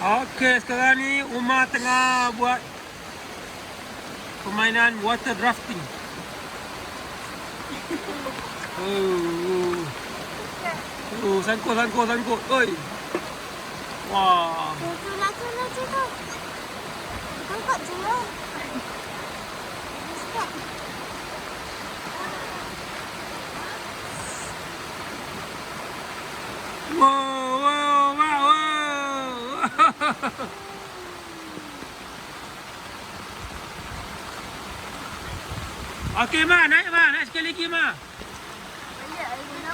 Okey, sekarang ni Umar tengah buat permainan water drafting. Sangkut. Oi. Wah. Cuk. Angkat je lah. Stop. Wow. Okey, naik sekali lagi, Ma.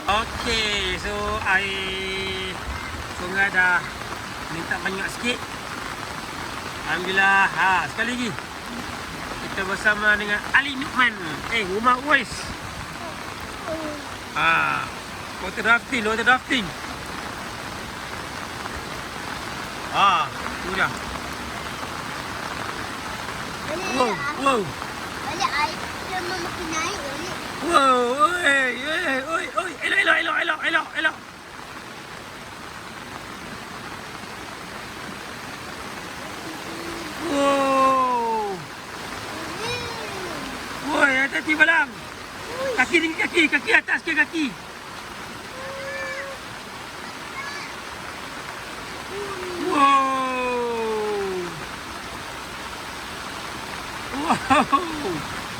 Okey, so air sungai dah minta banyak sikit. Alhamdulillah. Sekali lagi. Kita bersama dengan Ali Nukman. Umar Uwais. Water drafting. Tu dah. Wow. Balik air dia makin naik balik. Wow, oi. Elok. Wow. Woi, hati-hati balang. Kaki tinggi kaki atas ke kaki. Wow.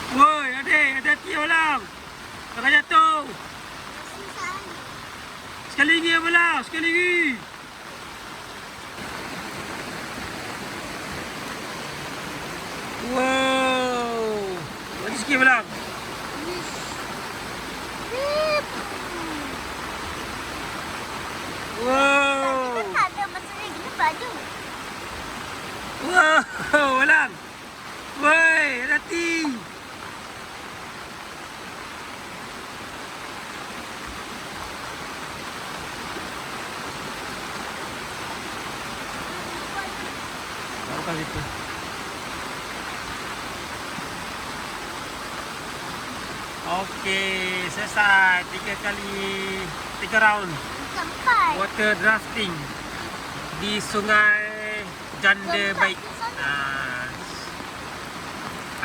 Woi, hati-hati balang. Takkan jatuh. Sekali lagi balang, sekali lagi. Wow. Lagi sikit balang. Wow. Kita tak ada masa lagi kita baju. Wow, balang. Woi, hati. Apa itu? Okey, selesai 3 round Sampai. water drafting di Sungai Janda Baik.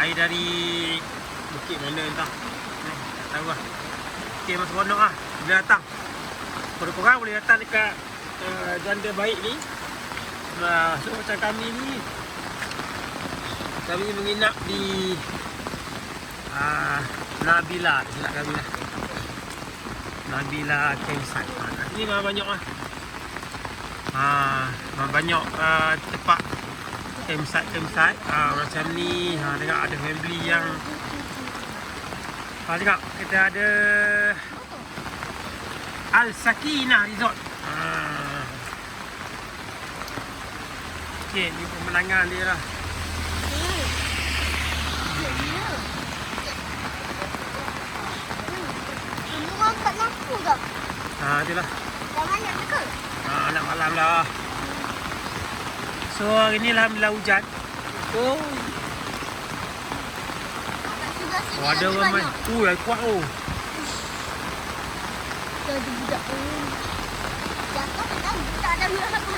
Air dari bukit mana entah. Tak tahu lah. Okey, masuk seronok lah. Boleh datang. Korang boleh datang dekat Janda Baik ni. So macam kami ni, kami menginap di Nabila, silap kami lah. Nabila campsite. Kat sini memang banyak lah. Memang banyak tempat campsite. Macam ni, tengok ada family yang tengok kita ada Al Sakinah Resort. Okey, ni pemandangan dia lah. Semua angkat lampu tak? Itulah. Dah malam ke? Nak malam lah. So hari ni alhamdulillah hujan. Ada orang main. Air kuat tu. Ada budak tu. Jatuh kan? Tak ada minyak apa.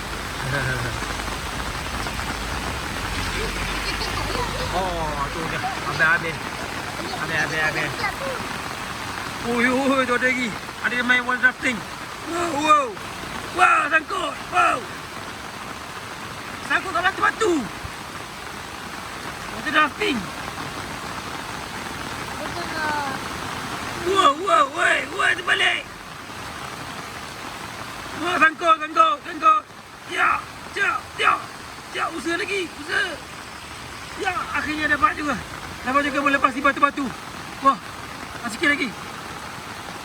Tu dah. Habis. Ui, tu ada lagi. Ada yang main water drafting. Wow, sangkut. Wow. Sangkut kat batu-batu. Water drafting. Betul lah. Wow, terbalik. Wah, sangkut. Ya, usaha lagi. Ya, akhirnya dapat juga melepasi batu-batu. Wah, sikit lagi.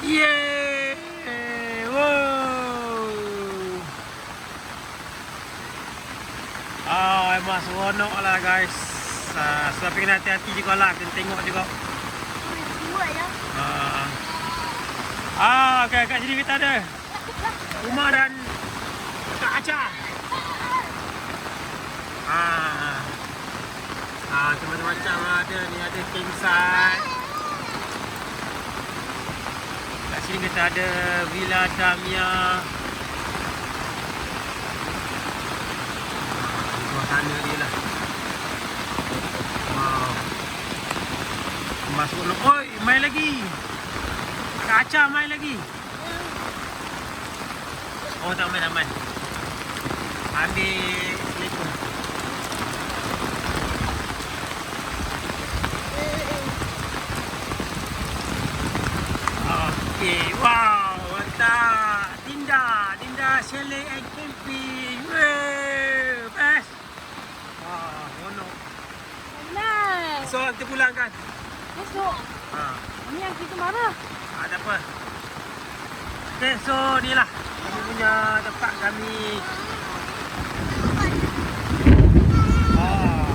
Yeay. Wow. Memang seronok lah guys. Tapi kena hati-hati juga lah. Kena tengok juga. Buat lah. Kat sini kita ada Umar dan Kak Acha. Macam-macam ada ni, ada campsite. Kat sini kita ada Villa Damia. Seronok. Oi, main lagi. Kaca main lagi. Oh, tak main aman. Ambil telefon. Okey, wow, mantap. Dinda chalet and camping. Weh, best. Wah, seronok. Penat. So, kita pulang kan? Esok. Ha, Kami yang kita marah. tak apa. Okey, so ni lah kami punya tempat kami. Ah.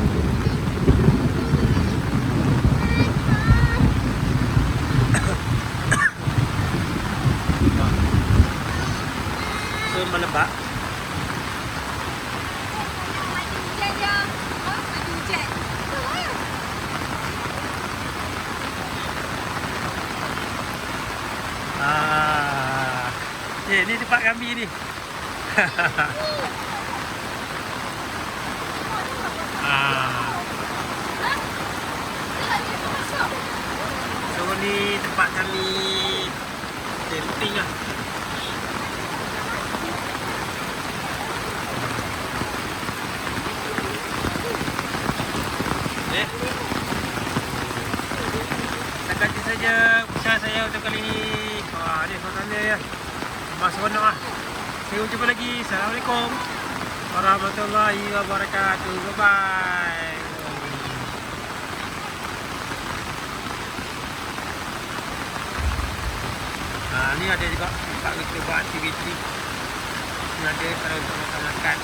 So, melebak. Maju hujan je. Oh, maju hujan. Ni tempat kami ni. So ni tempat kami camping lah. Setakat itu saja usaha saya untuk kali ini. Wah, ni suasana ya. Mas seronok lah. Saya jumpa lagi. Assalamualaikum warahmatullahi wabarakatuh. Bye-bye. Ni ada juga tempat kita buat aktiviti. Ni ada kalau untuk makan-makan.